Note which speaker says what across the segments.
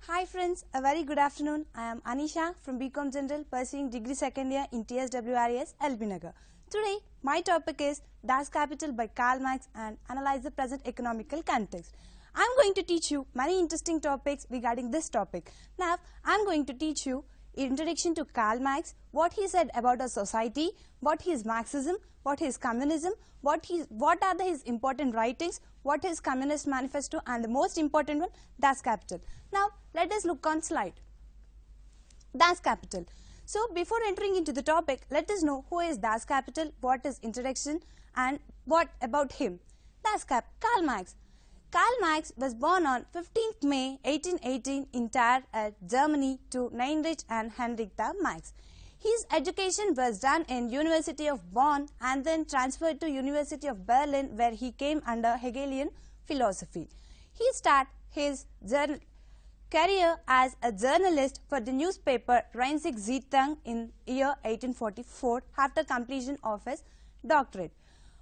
Speaker 1: Hi friends, a very good afternoon. I am Anisha from BCom General pursuing degree second year in TSWREIS LB Nagar. Today, my topic is Das Kapital by Karl Marx and analyze the present economical context. I am going to teach you many interesting topics regarding this topic. Now, I am going to teach you introduction to Karl Marx, what he said about a society, what is Marxism, what is communism, what are his important writings, what is Communist Manifesto, and the most important one, Das Kapital. Now, let us look on slide. Das Kapital. So, before entering into the topic, let us know who is Das Kapital, what is introduction, and what about him. Karl Marx. Karl Marx was born on 15th May 1818 in Trier, Germany, to Heinrich and Henrietta Marx. His education was done in University of Bonn and then transferred to University of Berlin, where he came under Hegelian philosophy. He started his career as a journalist for the newspaper Rheinische Zeitung in year 1844 after completion of his doctorate.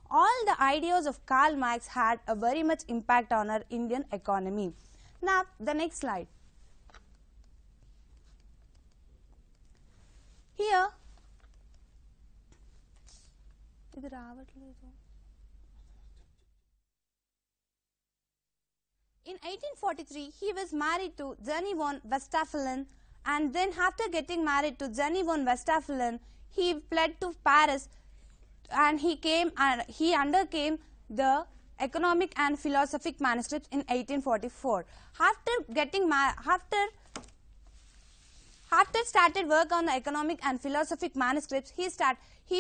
Speaker 1: All the ideas of Karl Marx had a very much impact on our Indian economy. Now, the next slide. Here, in 1843, he was married to Jenny von Westphalen, and then after getting married to Jenny von Westphalen, he fled to Paris and he undercame the economic and philosophic manuscripts in 1844. After started work on the economic and philosophic manuscripts, he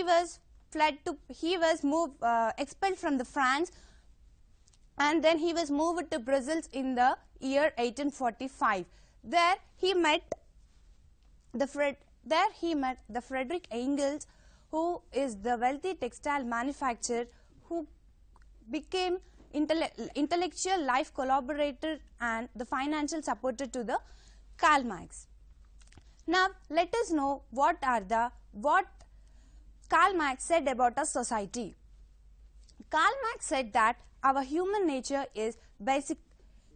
Speaker 1: was expelled from the France, and then he was moved to Brussels in the year 1845. There he met the Frederick Engels, who is the wealthy textile manufacturer who became intellectual life collaborator and the financial supporter to the Karl Marx. Now, let us know what Karl Marx said about a society. Karl Marx said that our human nature is basic.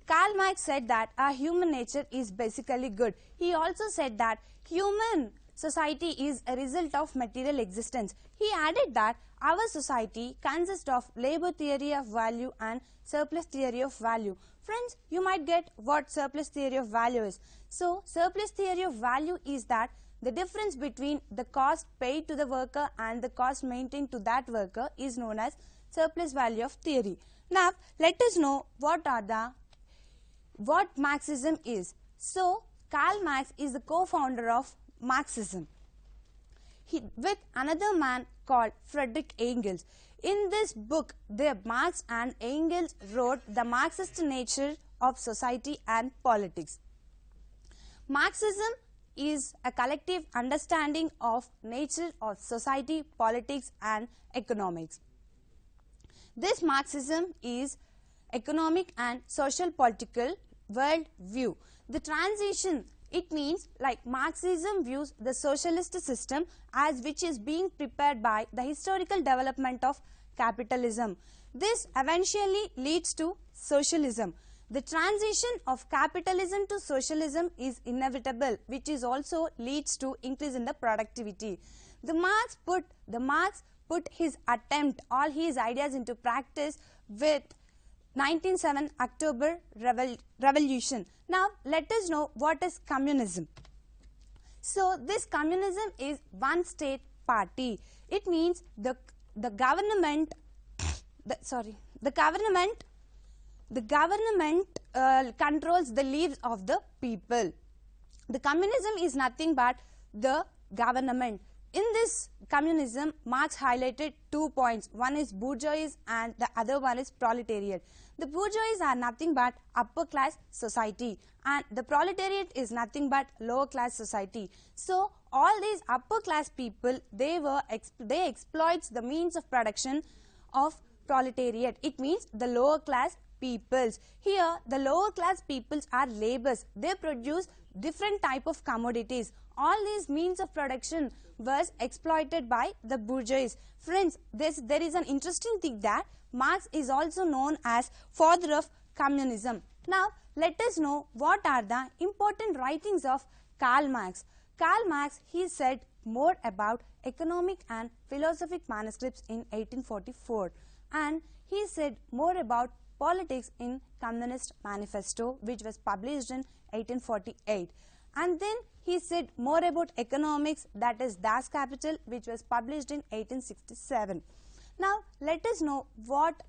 Speaker 1: Karl Marx said that our human nature is basically good. He also said that human society is a result of material existence. He added that our society consists of labor theory of value and surplus theory of value. Friends, you might get what surplus theory of value is. So, surplus theory of value is that the difference between the cost paid to the worker and the cost maintained to that worker is known as surplus value of theory. Now, let us know what Marxism is. So, Karl Marx is the co-founder of Marxism with another man called Frederick Engels. In this book, Marx and Engels wrote the Marxist nature of society and politics. Marxism is a collective understanding of nature of society, politics, and economics. This Marxism is economic and social political world view. The transition, it means like Marxism views the socialist system as which is being prepared by the historical development of capitalism. This eventually leads to socialism. The transition of capitalism to socialism is inevitable, which is also leads to increase in the productivity. Marx put his attempt, all his ideas into practice with 1907 October Revolution. Now, let us know what is communism. So, this communism is one state party. It means the government controls the lives of the people. The communism is nothing but the government. In this communism, Marx highlighted 2 points. One is bourgeoisie and the other one is proletariat. The bourgeoisie are nothing but upper class society and the proletariat is nothing but lower class society. So, all these upper class people, they exploit the means of production of proletariat. It means the lower class peoples. Here, the lower class peoples are laborers. They produce different type of commodities. All these means of production was exploited by the bourgeoisie. Friends, there is an interesting thing that Marx is also known as father of communism. Now, let us know what are the important writings of Karl Marx. Karl Marx, he said more about economic and philosophic manuscripts in 1844, and he said more about politics in Communist Manifesto, which was published in 1848. And then he said more about economics, that is Das Kapital, which was published in 1867. Now, let us know what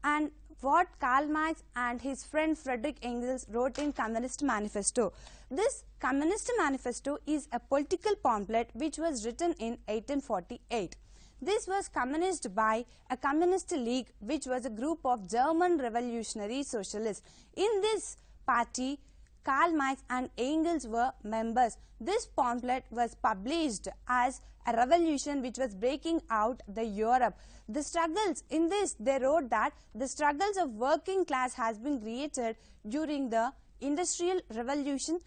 Speaker 1: Karl Marx and his friend Friedrich Engels wrote in Communist Manifesto. This Communist Manifesto is a political pamphlet which was written in 1848. This was communist by a communist league, which was a group of German revolutionary socialists. In this party, Karl Marx and Engels were members. This pamphlet was published as a revolution which was breaking out the Europe. The struggles in this, they wrote that the struggles of working class has been created during the industrial revolution,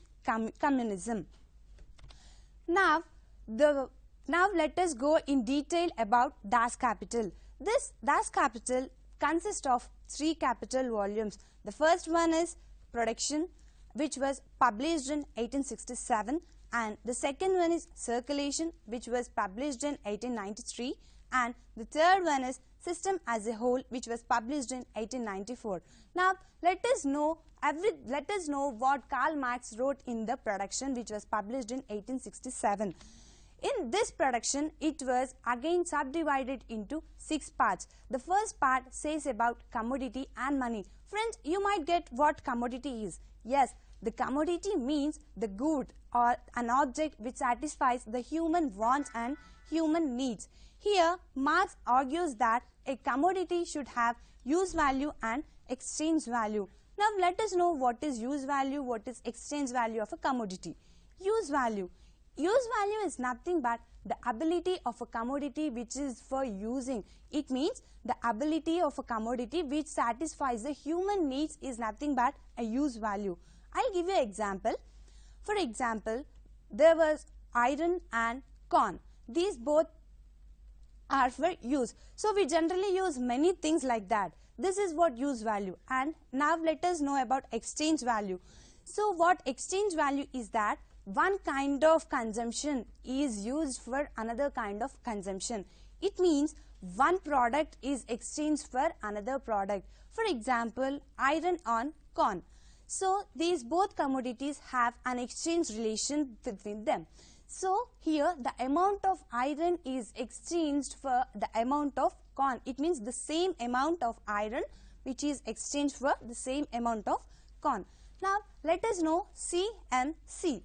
Speaker 1: communism. Now let us go in detail about Das Kapital. This Das Kapital consists of 3 capital volumes. The first one is Production, which was published in 1867, and the second one is Circulation, which was published in 1893, and the third one is System as a Whole, which was published in 1894. Now let us know what Karl Marx wrote in the Production, which was published in 1867. In this Production, it was again subdivided into 6 parts. The first part says about commodity and money. Friends, you might get what commodity is. Yes, the commodity means the good or an object which satisfies the human wants and human needs. Here, Marx argues that a commodity should have use value and exchange value. Now, let us know what is use value, what is exchange value of a commodity. Use value. Use value is nothing but the ability of a commodity which is for using. It means the ability of a commodity which satisfies the human needs is nothing but a use value. I'll give you an example. For example, there was iron and corn. These both are for use. So we generally use many things like that. This is what use value. And now let us know about exchange value. So what exchange value is that one kind of consumption is used for another kind of consumption. It means one product is exchanged for another product. For example, iron on corn. So these both commodities have an exchange relation between them. So here the amount of iron is exchanged for the amount of corn. It means the same amount of iron which is exchanged for the same amount of corn. Now let us know C and C.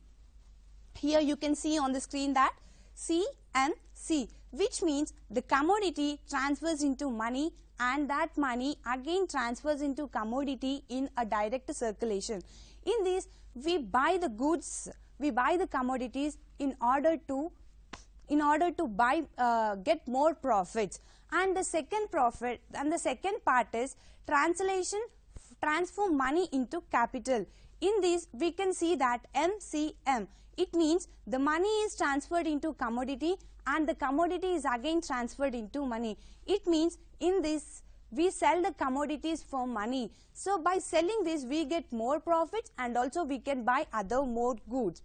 Speaker 1: Here you can see on the screen that C and C, which means the commodity transfers into money and that money again transfers into commodity in a direct circulation. In this, we buy the goods, we buy the commodities in order to get more profits. And the second part is translation, transfer money into capital. In this, we can see that MCM. It means the money is transferred into commodity and the commodity is again transferred into money. It means in this, we sell the commodities for money. So by selling this, we get more profits and also we can buy other more goods.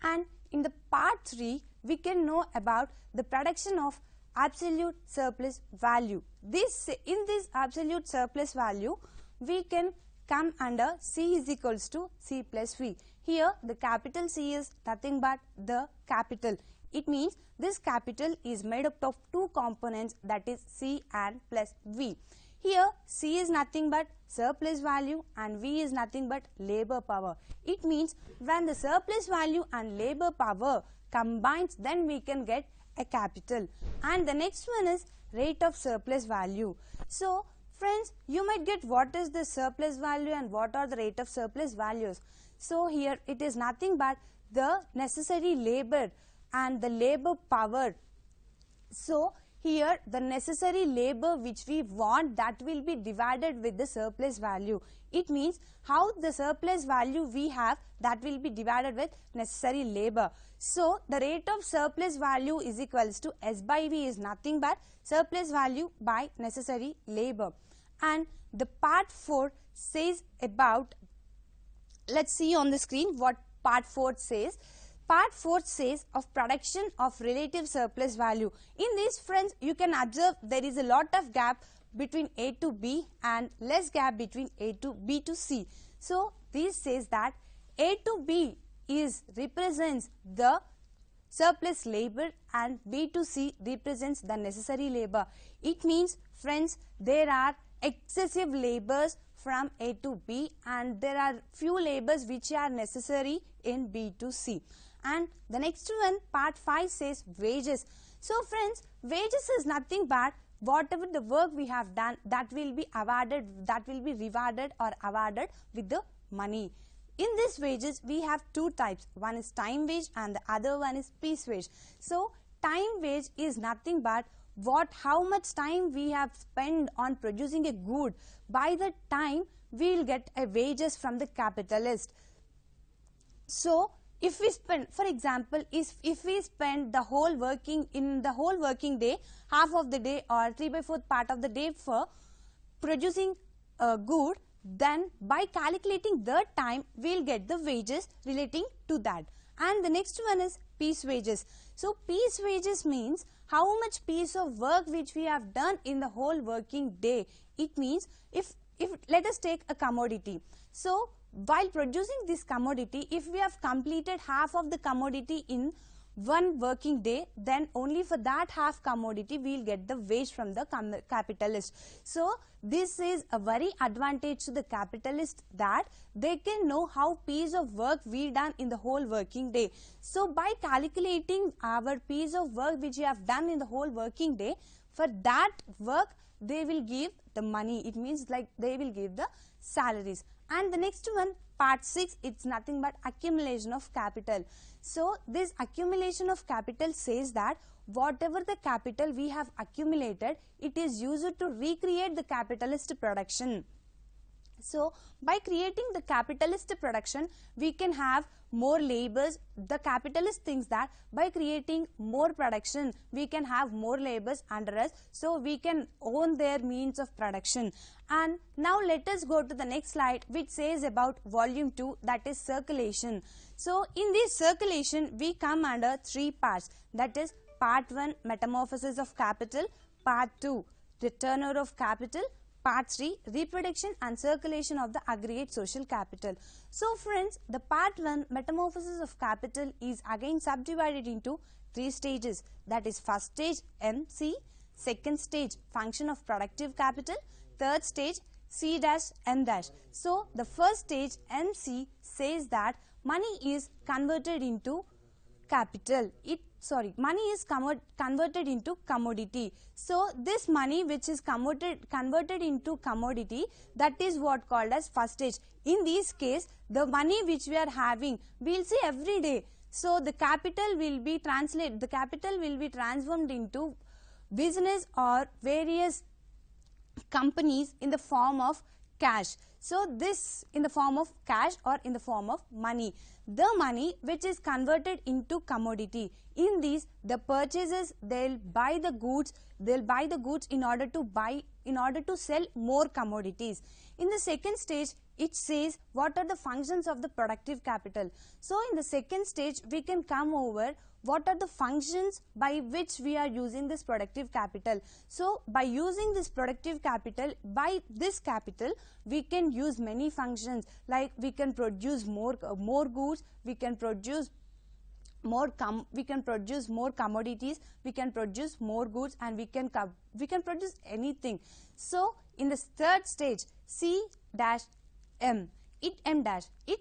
Speaker 1: And in the part 3, we can know about the production of absolute surplus value. In this absolute surplus value, we can come under C is equals to C plus V. Here the capital C is nothing but the capital. It means this capital is made up of 2 components, that is C and plus V. Here C is nothing but surplus value and V is nothing but labor power. It means when the surplus value and labor power combines, then we can get a capital. And the next one is rate of surplus value. So friends, you might get what is the surplus value and what are the rate of surplus values. So here it is nothing but the necessary labor and the labor power. So here the necessary labor which we want, that will be divided with the surplus value. It means how the surplus value we have, that will be divided with necessary labor. So the rate of surplus value is equals to S by V is nothing but surplus value by necessary labor. And the part 4 says about, let's see on the screen what part 4 says. Part 4 says of production of relative surplus value. In this, friends, you can observe there is a lot of gap between A to B and less gap between B to C. So this says that A to B represents the surplus labor and B to C represents the necessary labor. It means, friends, there are excessive labors from A to B and there are few labors which are necessary in B to C. And the next one, part 5 says wages. So friends, wages is nothing but whatever the work we have done, that will be awarded, that will be rewarded or awarded with the money. In this wages, we have two types. One is time wage and the other one is piece wage. So time wage is nothing but how much time we have spent on producing a good. By the time we will get a wages from the capitalist. So if we spend, for example, if we spend the whole working day, half of the day or 3/4 part of the day for producing a good, then by calculating the time we will get the wages relating to that. And the next one is piece wages. So piece wages means how much piece of work which we have done in the whole working day. It means if let us take a commodity. So while producing this commodity, if we have completed half of the commodity in one working day, then only for that half commodity we will get the wage from the capitalist. So this is a very advantage to the capitalist, that they can know how piece of work we done in the whole working day. So by calculating our piece of work which we have done in the whole working day, for that work they will give the money. It means like they will give the salaries. And the next one, part 6, it's nothing but accumulation of capital. So this accumulation of capital says that whatever the capital we have accumulated, it is used to recreate the capitalist production. So by creating the capitalist production, we can have more labors. The capitalist thinks that by creating more production, we can have more labors under us, so we can own their means of production. And now let us go to the next slide, which says about volume 2, that is circulation. So in this circulation, we come under 3 parts, that is part 1, metamorphosis of capital, part 2, the turnover of capital, part 3, reproduction and circulation of the aggregate social capital. So friends, the part 1, metamorphosis of capital, is again subdivided into 3 stages, that is first stage MC, second stage function of productive capital, third stage C dash M dash. So the first stage MC says that money is converted into capital. Money is converted into commodity. So this money which is converted into commodity, that is what called as first stage. In this case, the money which we are having, we will see every day. So the capital will be transformed into business or various companies in the form of cash. So this in the form of cash or in the form of money. The money which is converted into commodity. In these, the purchasers, they'll buy the goods in order to sell more commodities. In the second stage, it says what are the functions of the productive capital. So in the second stage, we can come over what are the functions by which we are using this productive capital. So by using this productive capital, by this capital, we can use many functions, like we can produce more goods, we can produce more commodities, we can produce more goods, and we can produce anything. So in the third stage, C dash M, it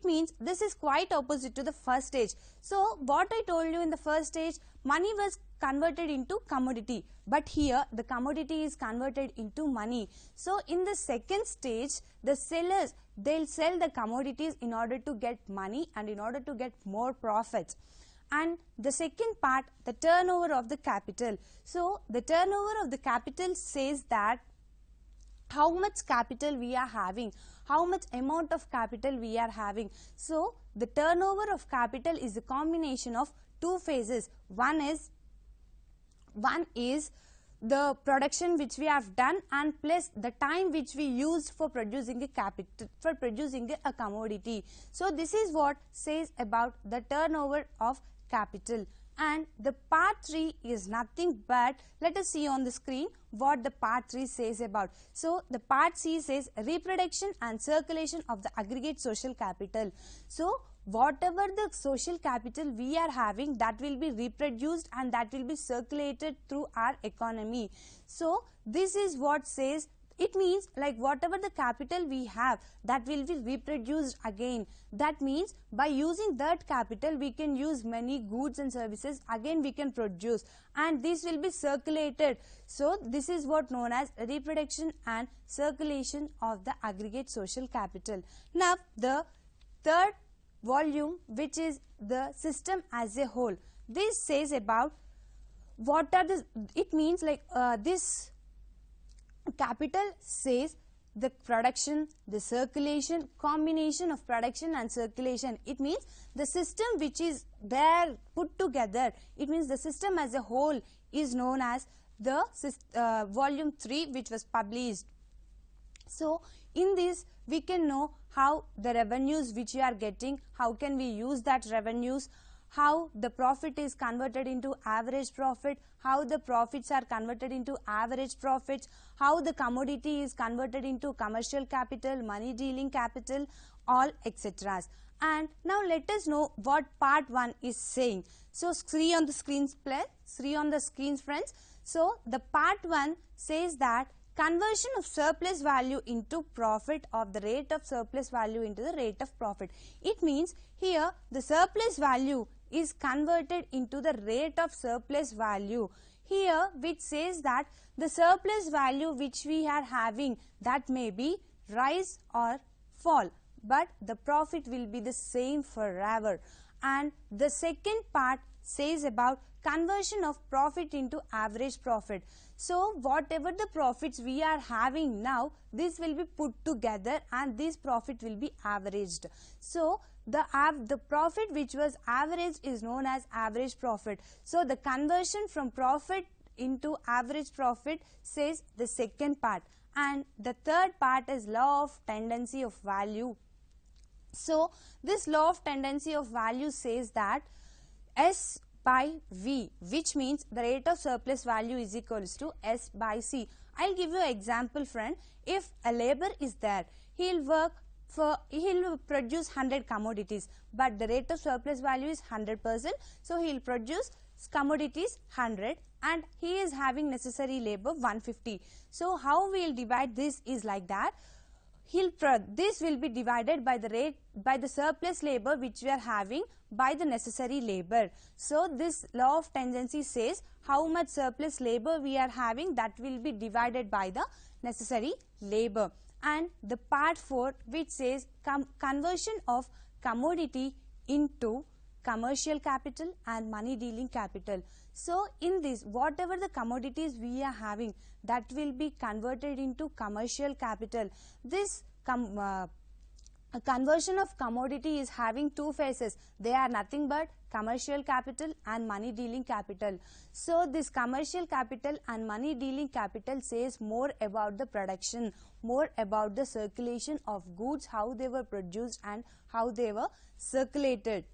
Speaker 1: means this is quite opposite to the first stage. So what I told you in the first stage, money was converted into commodity, but here the commodity is converted into money. So in the second stage, the sellers, they'll sell the commodities in order to get money and in order to get more profits. And the second part, the turnover of the capital. So the turnover of the capital says that how much capital we are having, how much amount of capital we are having. So the turnover of capital is a combination of two phases. One is the production which we have done and plus the time which we used for producing a capital, for producing a commodity. So this is what says about the turnover of capital. And the part 3 is nothing but, let us see on the screen what the part 3 says about. So the part C says reproduction and circulation of the aggregate social capital. So whatever the social capital we are having, that will be reproduced and that will be circulated through our economy. So this is what says, it means like whatever the capital we have, that will be reproduced again. That means by using that capital we can use many goods and services, again we can produce, and this will be circulated. So this is what known as reproduction and circulation of the aggregate social capital. Now the third volume, which is the system as a whole, this says about what are the, it means like this capital says the production, the circulation, combination of production and circulation. It means the system which is there put together, it means the system as a whole is known as the volume 3, which was published. So in this we can know how the revenues which we are getting, how can we use that revenues, how the profit is converted into average profit, how the profits are converted into average profits, how the commodity is converted into commercial capital, money dealing capital, all etc. And now let us know what part 1 is saying. So see on the screens, friends. So the part 1 says that conversion of surplus value into profit, of the rate of surplus value into the rate of profit. It means here the surplus value is converted into the rate of surplus value. Here which says that the surplus value which we are having, that may be rise or fall, but the profit will be the same forever. And the second part says about conversion of profit into average profit. So whatever the profits we are having now, this will be put together and this profit will be averaged. So the profit which was averaged is known as average profit. So the conversion from profit into average profit says the second part. And the third part is law of tendency of value. So this law of tendency of value says that S by V, which means the rate of surplus value is equals to S by C. I'll give you an example, friend. If a labor is there, he'll produce 100 commodities, but the rate of surplus value is 100%. So he'll produce commodities 100 and he is having necessary labor 150. So how we'll divide this is like that. This will be divided by the rate, by the surplus labor which we are having, by the necessary labor. So this law of tendency says how much surplus labor we are having, that will be divided by the necessary labor. And the part 4 which says conversion of commodity into commercial capital and money dealing capital. So in this, whatever the commodities we are having, that will be converted into commercial capital. This conversion of commodity is having two phases. They are nothing but commercial capital and money dealing capital. So this commercial capital and money dealing capital says more about the production, more about the circulation of goods, how they were produced and how they were circulated.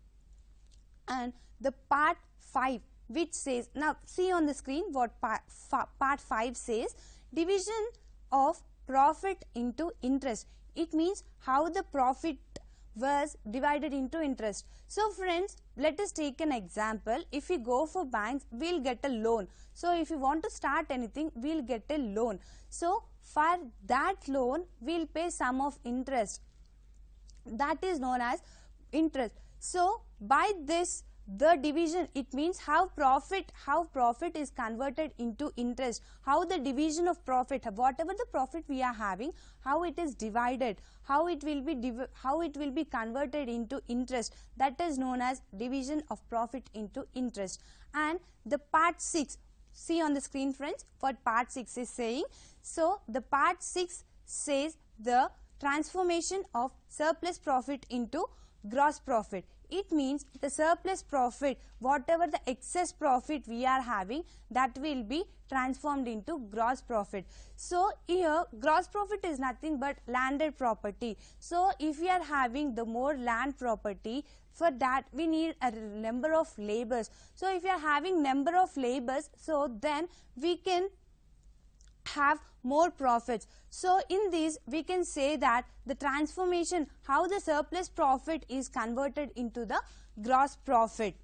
Speaker 1: And the part 5 which says, now see on the screen what part 5 says, division of profit into interest. It means how the profit was divided into interest. So friends, let us take an example. If we go for banks, we'll get a loan. So if you want to start anything, we'll get a loan. So for that loan, we'll pay sum of interest. That is known as interest. So by this, the division, it means how profit is converted into interest, how the division of profit, whatever the profit we are having, how it is divided, how it will be converted into interest, that is known as division of profit into interest. And the part 6, see on the screen friends what part 6 is saying. So the part 6 says the transformation of surplus profit into gross profit. It means the surplus profit, whatever the excess profit we are having, that will be transformed into gross profit. So here gross profit is nothing but landed property. So if we are having the more land property, for that we need a number of labors. So if you are having number of labors, so then we can have more profits. So in this we can say that the transformation, how the surplus profit is converted into the gross profit.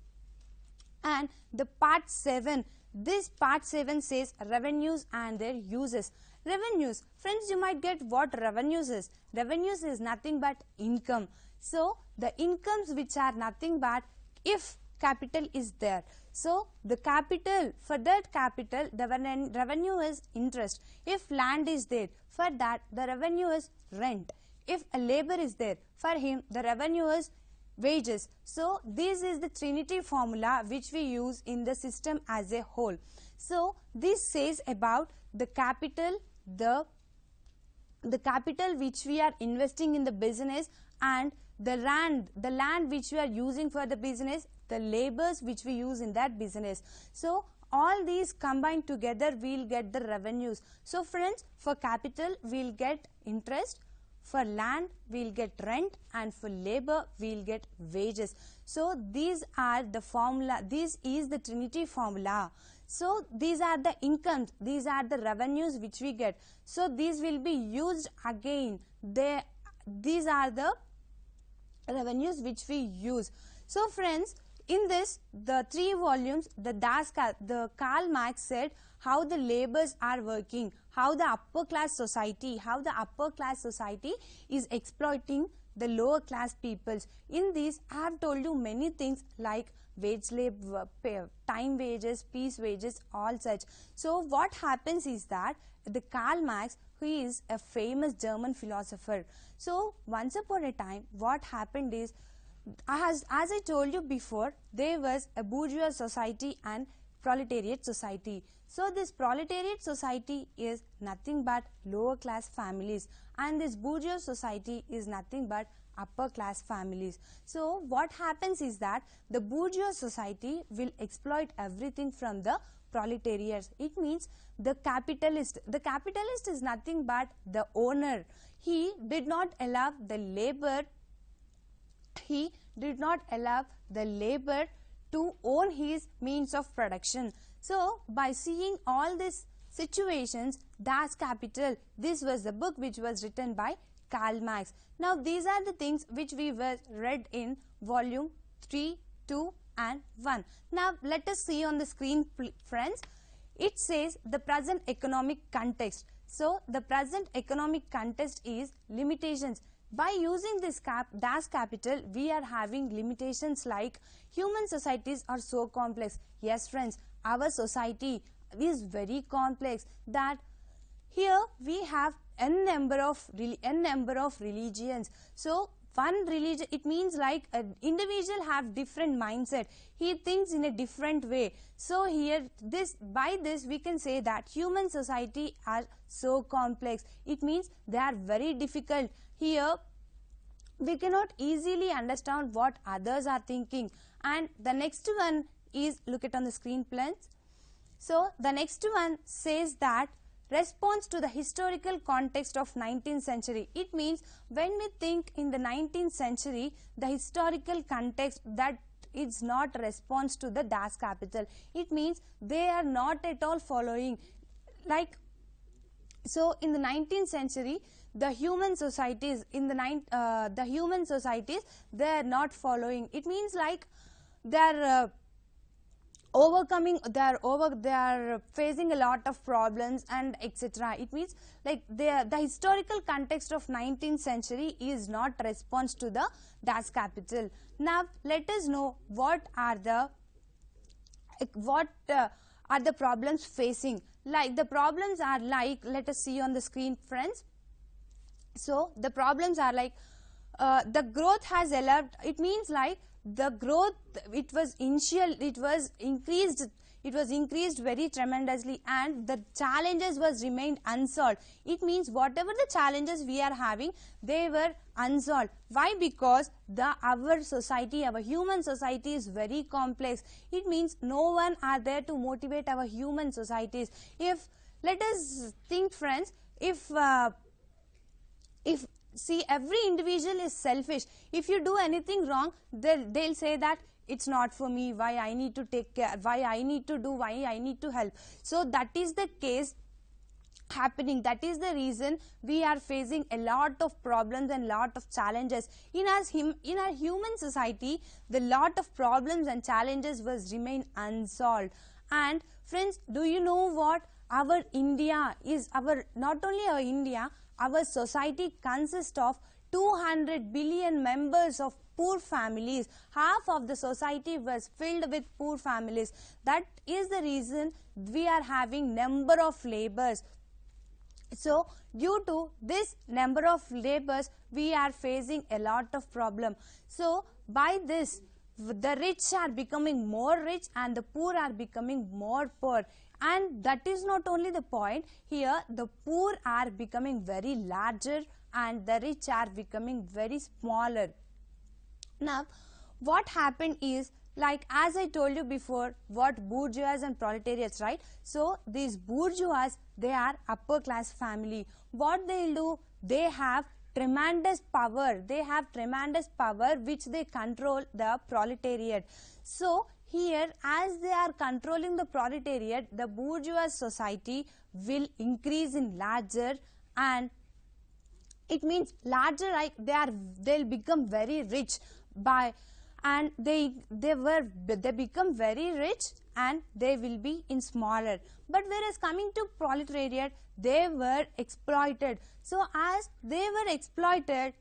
Speaker 1: And the part 7, this part 7 says revenues and their uses. Revenues, friends, you might get what revenues is. Revenues is nothing but income. So the incomes which are nothing but if capital is there. So the capital, for that capital the revenue is interest. If land is there, for that the revenue is rent. If a labor is there, for him the revenue is wages. So this is the Trinity formula which we use in the system as a whole. So this says about the capital, the capital which we are investing in the business, and the land which we are using for the business, the labors which we use in that business. So all these combined together we'll get the revenues. So friends, for capital we'll get interest, for land we'll get rent, and for labor we'll get wages. So these are the formula, this is the Trinity formula. So these are the incomes, these are the revenues which we get. So these will be used again. These are the revenues which we use. So friends, in this, the 3 volumes, the Karl Marx said how the labors are working, how the upper class society is exploiting the lower class peoples. In this, I have told you many things like wage labor, time wages, piece wages, all such. So what happens is that the Karl Marx, who is a famous German philosopher. So once upon a time, what happened is, as I told you before, there was a bourgeois society and proletariat society. So this proletariat society is nothing but lower class families, and this bourgeois society is nothing but upper class families. So what happens is that the bourgeois society will exploit everything from the proletariats. It means the capitalist is nothing but the owner. He did not allow the labor to own his means of production. So by seeing all these situations, Das Kapital, this was the book which was written by Karl Marx. Now these are the things which we were read in volume 3, 2 and 1. Now let us see on the screen, friends. It says the present economic context. So the present economic context is limitations. By using this Das Kapital, we are having limitations like human societies are so complex. Yes friends, our society is very complex, that here we have n number of religions. So one religion, it means like an individual have different mindset. He thinks in a different way. So here by this we can say that human society are so complex. It means they are very difficult. Here we cannot easily understand what others are thinking. And the next one is, look at on the screen please. So the next one says that response to the historical context of 19th century. It means when we think in the 19th century, the historical context, that is not response to the Das Kapital. It means they are not at all following. Like, so in the 19th century, the human societies they are not following. It means like they are they are facing a lot of problems and etc. It means like the historical context of 19th century is not response to the Das Kapital. Now let us know what are the problems facing. Like the problems are like, let us see on the screen friends. So the problems are like the growth has allowed, it means like the growth, it was increased it was increased very tremendously, and the challenges was remained unsolved. It means whatever the challenges we are having, they were unsolved. Why? Because our society, our human society is very complex. It means no one are there to motivate our human societies. If, let us think friends, if see, every individual is selfish. If you do anything wrong, they'll say that it's not for me, why I need to take care, why I need to do, why I need to help. So that is the case happening. That is the reason we are facing a lot of problems and lot of challenges in our human society. The lot of problems and challenges was remain unsolved. And friends, do you know what? Our India is not only our India, our society consists of 200 billion members of poor families. Half of the society was filled with poor families. That is the reason we are having number of laborers. So due to this number of laborers, we are facing a lot of problem. So by this, the rich are becoming more rich and the poor are becoming more poor. And that is not only the point. Here the poor are becoming very larger and the rich are becoming very smaller. Now what happened is, like as I told you before, what bourgeois and proletariats, right? So these bourgeois, they are upper class family. What they do, they have tremendous power. They have tremendous power which they control the proletariat. So here, as they are controlling the proletariat, the bourgeois society will increase in larger, and it means larger, like they'll become very rich and they become very rich and they will be in smaller. But whereas coming to proletariat, they were exploited. So as they were exploited,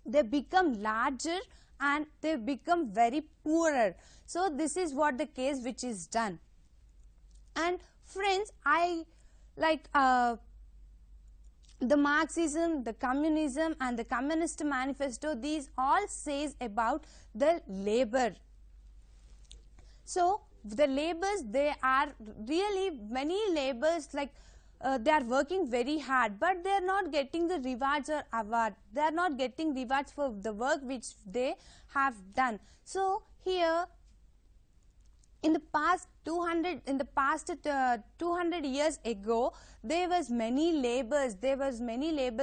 Speaker 1: they become larger and they become very poorer. So this is what the case which is done. And friends, I like the Marxism, the communism and the Communist Manifesto, these all says about the labor. So the laborers, they are really many laborers, like they are working very hard, but they are not getting the rewards or award. They are not getting rewards for the work which they have done. So here, in the past 200 years ago, there was many laborers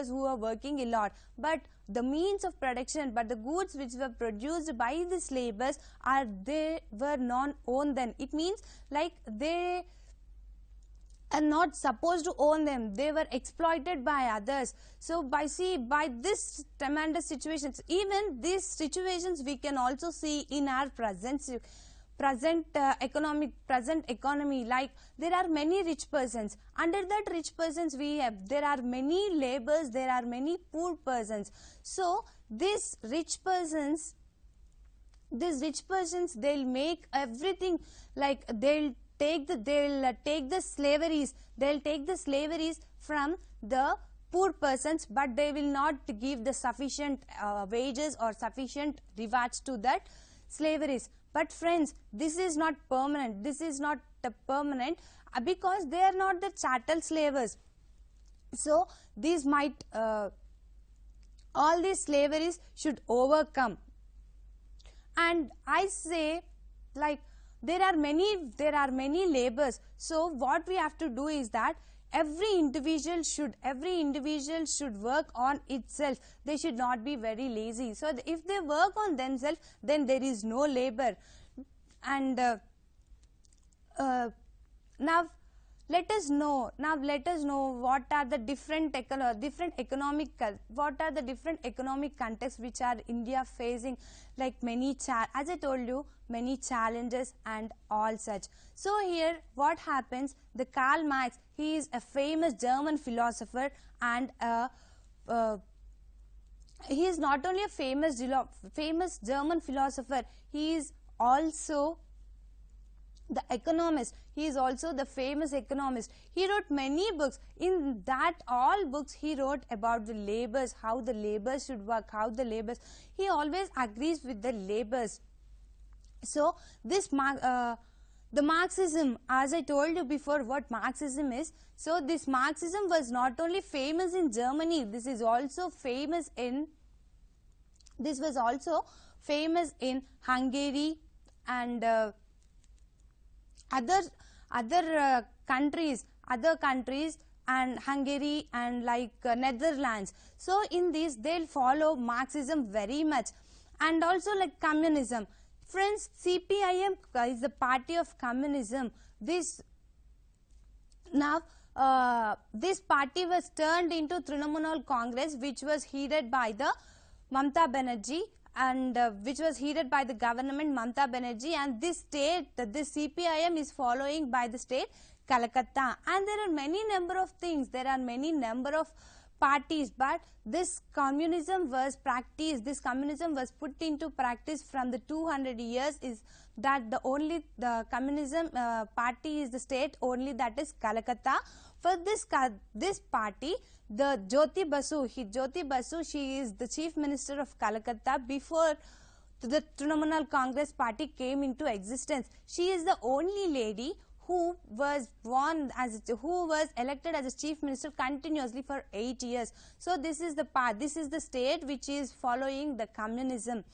Speaker 1: who were working a lot, but the means of production, but the goods which were produced by these laborers they were not owned then. It means like they are not supposed to own them. They were exploited by others. So by this tremendous situations, even these situations we can also see in our present economy. Like there are many rich persons. Under that rich persons, there are many laborers, there are many poor persons. So these rich persons, they'll make everything, like they'll take the slaveries from the poor persons, but they will not give the sufficient wages or sufficient rewards to that slaveries. But friends, this is not permanent. This is not permanent because they are not the chattel slavers. So these might all these slaveries should overcome. And I say, like there are many labors. So what we have to do is that every individual should work on itself. They should not be very lazy. So if they work on themselves, then there is no labor. And now let us know what are the different economic contexts which are India facing, like as I told you, many challenges and all such. So here what happens, the Karl Marx, he is a famous German philosopher, and he is not only a famous German philosopher, he is also the economist. He is also the famous economist. He wrote many books. In that all books he wrote about the laborers, how the laborers should work, he always agrees with the laborers. So this the Marxism, as I told you before what Marxism is. So this Marxism was not only famous in Germany, this was also famous in Hungary and other countries and Hungary and like Netherlands. So in this they'll follow Marxism very much, and also like communism. Friends, CPIM is the party of communism. This party was turned into Trinamool Congress, which was headed by the Mamata Banerjee, and which was headed by the government Mamata Banerjee, and this CPIM is following by the state Calcutta. And there are many number of things, there are many number of parties, but this communism was practiced, this communism was put into practice from the 200 years, is that the communism party is the state only, that is Calcutta. For this party, the Jyoti Basu, she is the chief minister of Calcutta before the Trinamool Congress party came into existence. She is the only lady who was elected as a chief minister continuously for 8 years. So this is the state which is following the communism.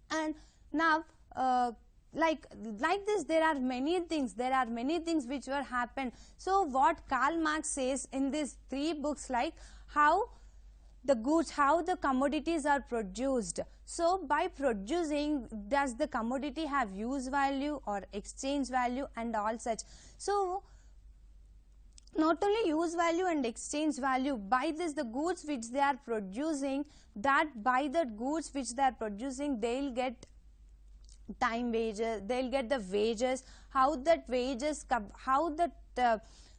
Speaker 1: And now like this, there are many things which were happened. So what Karl Marx says in these 3 books, like how the commodities are produced. So by producing, does the commodity have use value or exchange value and all such. So not only use value and exchange value, by this the goods which they are producing, they'll get time wages, they'll get the wages, how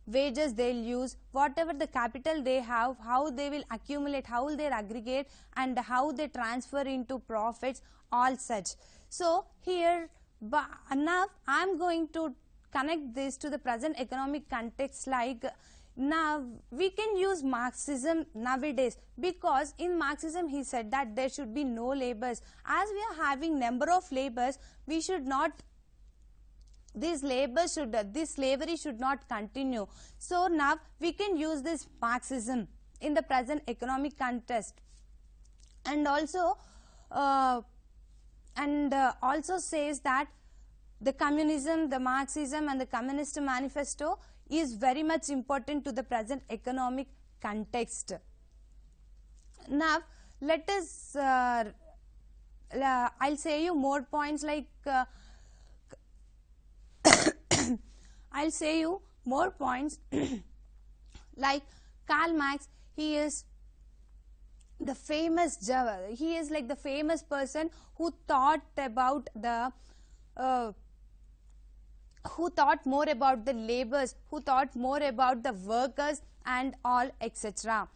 Speaker 1: wages they'll use, whatever the capital they have, how they will accumulate, how will they aggregate, and how they transfer into profits, all such. So here now I'm going to connect this to the present economic context. Like now we can use Marxism nowadays, because in Marxism he said that there should be no labors. As we are having number of labors, we should not, this slavery should not continue. So now we can use this Marxism in the present economic context. And also says that the communism, the Marxism and the Communist Manifesto is very much important to the present economic context. Now let us I'll say you more points, like I'll say you more points like Karl Marx, he is the famous person who thought about the who thought more about the laborers, who thought more about the workers and all, etc.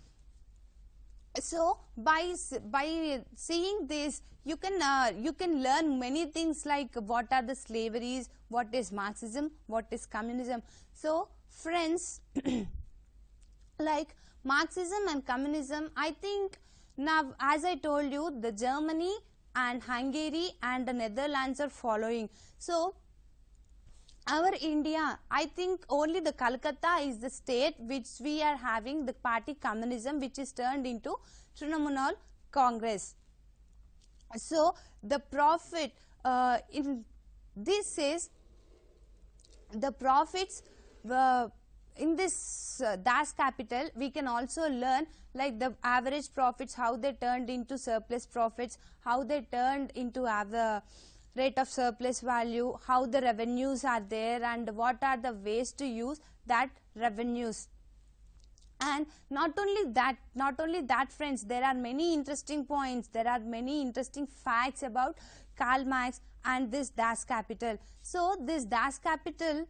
Speaker 1: So by seeing this, you can learn many things, like what are the slaveries, what is Marxism, what is communism. So friends, like Marxism and communism, I think now, as I told you, the Germany and Hungary and the Netherlands are following. So our India, I think only the Calcutta is the state which we are having the party communism, which is turned into Trinamool Congress. So the profit in this says the profits in this Das Kapital, we can also learn like the average profits, how they turned into surplus profits, how they turned into the rate of surplus value, how the revenues are there, and what are the ways to use that revenues. And not only that friends, there are many interesting points, there are many interesting facts about Karl Marx and this Das Kapital. So this Das Kapital,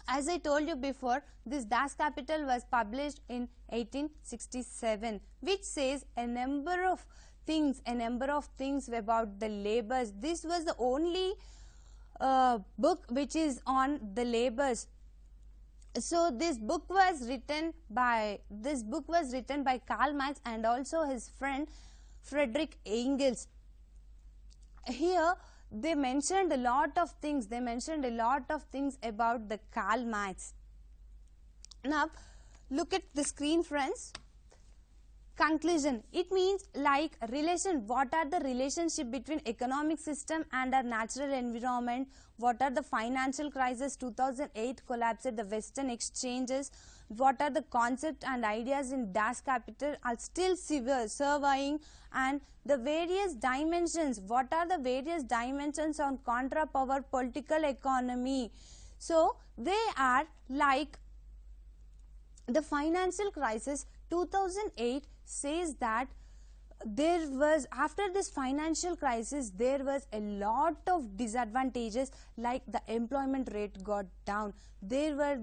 Speaker 1: as I told you before, this Das Kapital was published in 1867, which says a number of things about the labors. This was the only book which is on the labors. So this book was written by Karl Marx and also his friend Friedrich Engels. Here they mentioned a lot of things. They mentioned a lot of things about the Karl Marx. Now, look at the screen, friends. Conclusion. It means like relation. What are the relationship between economic system and our natural environment? What are the financial crisis? 2008 collapsed the Western exchanges. What are the concept and ideas in Das Kapital are still surviving, and the various dimensions. What are the various dimensions on contra power political economy? So they are like the financial crisis 2008 says that there was, after this financial crisis, there was a lot of disadvantages, like the employment rate got down. There were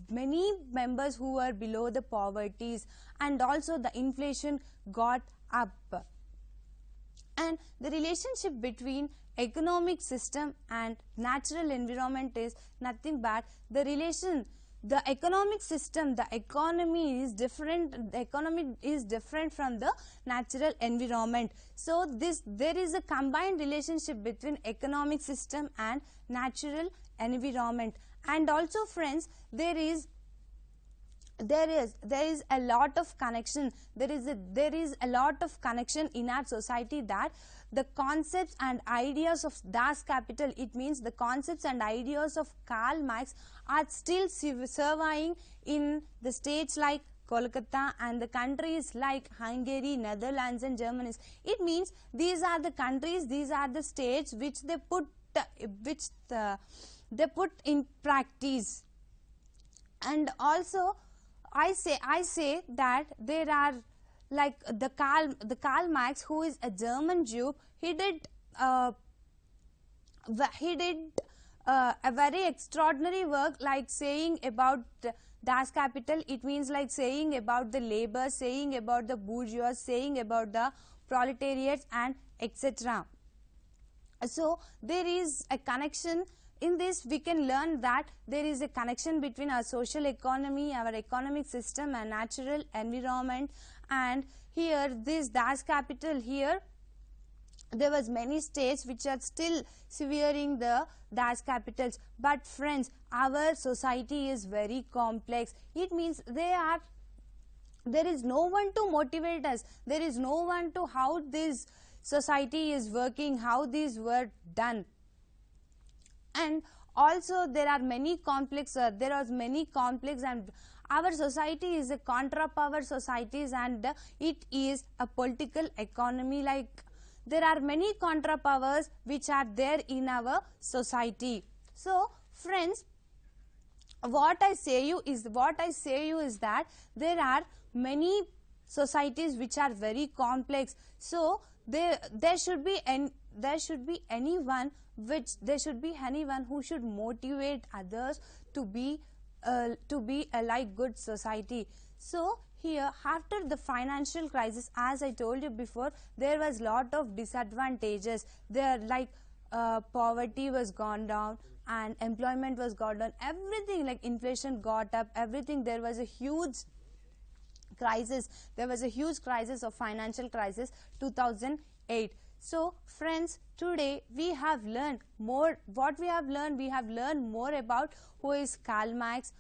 Speaker 1: many members who were below the poverties, and also the inflation got up. And the relationship between economic system and natural environment is nothing but the relation. The economic system, the economy is different. The economy is different from the natural environment. So there is a combined relationship between economic system and natural environment. And also, friends, there is a lot of connection. There is a lot of connection in our society, that the concepts and ideas of Das Kapital, it means the concepts and ideas of Karl Marx, are still surviving in the states like Kolkata and the countries like Hungary, Netherlands and Germany. It means these are the countries, these are the states which they put in practice. And also I say that there are like the Karl Marx, who is a German Jew. He did a very extraordinary work, like saying about Das Kapital. It means like saying about the labor, saying about the bourgeois, saying about the proletariats and etc. So there is a connection. In this, we can learn that there is a connection between our social economy, our economic system and natural environment. And here, this Das Kapital, here there was many states which are still severing the Das Kapitals. But friends, our society is very complex. It means there is no one to motivate us. There is no one to how this society is working, how these were done. And also there are many complex, and our society is a contra power societies, and it is a political economy. Like there are many contra powers which are there in our society. So friends, what I say you is that there are many societies which are very complex. So there should be anyone who should motivate others to be a like good society. So here, after the financial crisis, as I told you before, there was lot of disadvantages. There like poverty was gone down and employment was gone down. Everything, like inflation got up. Everything, there was a huge crisis. There was a huge crisis of financial crisis 2008. So friends, today we have learned more. What we have learned more about who is Karl Marx,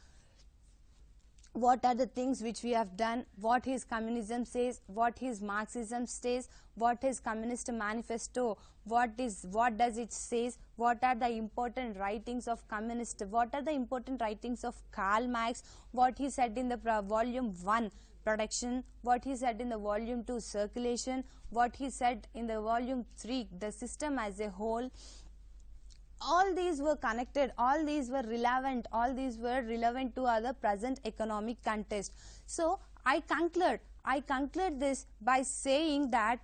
Speaker 1: what are the things which we have done, what his communism says, what his Marxism says, what his Communist Manifesto, what does it says, what are the important writings of communist, what are the important writings of Karl Marx, what he said in the volume 1, production, what he said in the volume 2, circulation, what he said in the volume 3, the system as a whole. All these were connected, all these were relevant to our present economic context. So I conclude this by saying that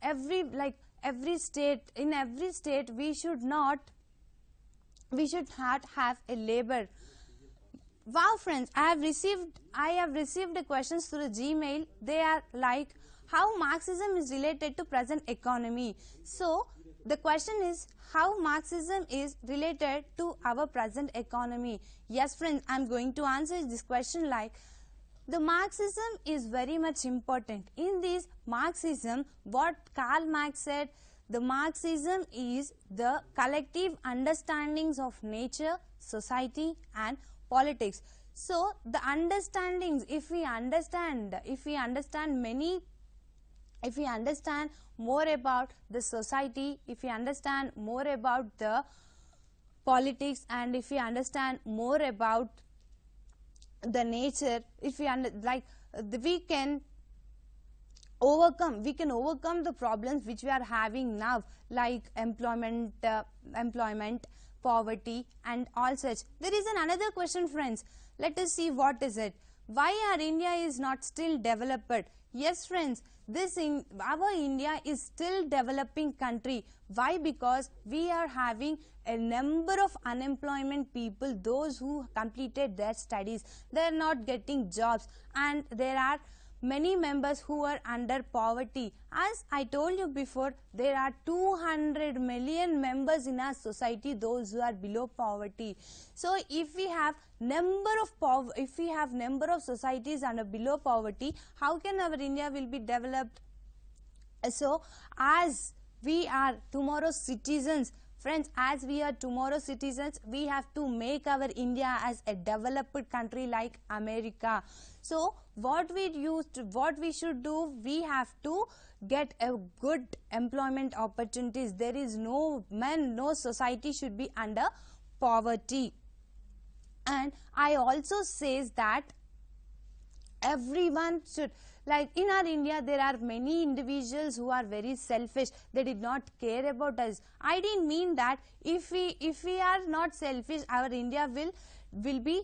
Speaker 1: every state we should not have a labor. Wow friends, I have received the questions through the Gmail. They are like, how Marxism is related to present economy. So the question is, how Marxism is related to our present economy. Yes friends, I am going to answer this question like, the Marxism is very much important. In this Marxism, what Karl Marx said, the Marxism is the collective understandings of nature, society and politics. So the understandings, if we understand more about the society, if we understand more about the politics, and if we understand more about the nature, if we we can overcome the problems which we are having now, like employment, poverty and all such. There is another question, friends. Let us see what is it. Why our India is not still developed? Yes, friends, our India is still developing country. Why? Because we are having a number of unemployment people, those who completed their studies, they are not getting jobs, and there are many members who are under poverty. As I told you before, there are 200 million members in our society, those who are below poverty. So if we have number of societies under below poverty, how can our India will be developed? So as we are tomorrow's citizens, friends, as we are tomorrow's citizens, we have to make our India as a developed country like America. So what we should do, we have to get a good employment opportunities. There is no society should be under poverty. And I also says that everyone should, like in our India, there are many individuals who are very selfish. They did not care about us. I didn't mean that if we are not selfish, our India will be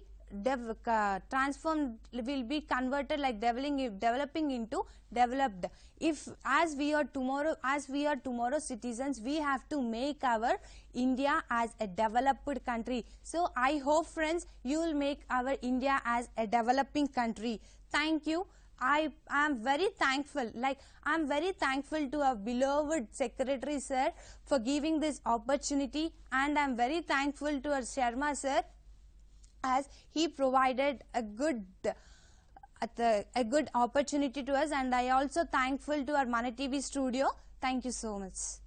Speaker 1: transformed, will be converted, like developing into developed. If as we are tomorrow citizens, we have to make our India as a developed country. So I hope, friends, you will make our India as a developing country. Thank you. I am very thankful. I am very thankful to our beloved Secretary Sir for giving this opportunity, and I am very thankful to our Sharma Sir as he provided a good opportunity to us, and I also thankful to our Mana TV studio. Thank you so much.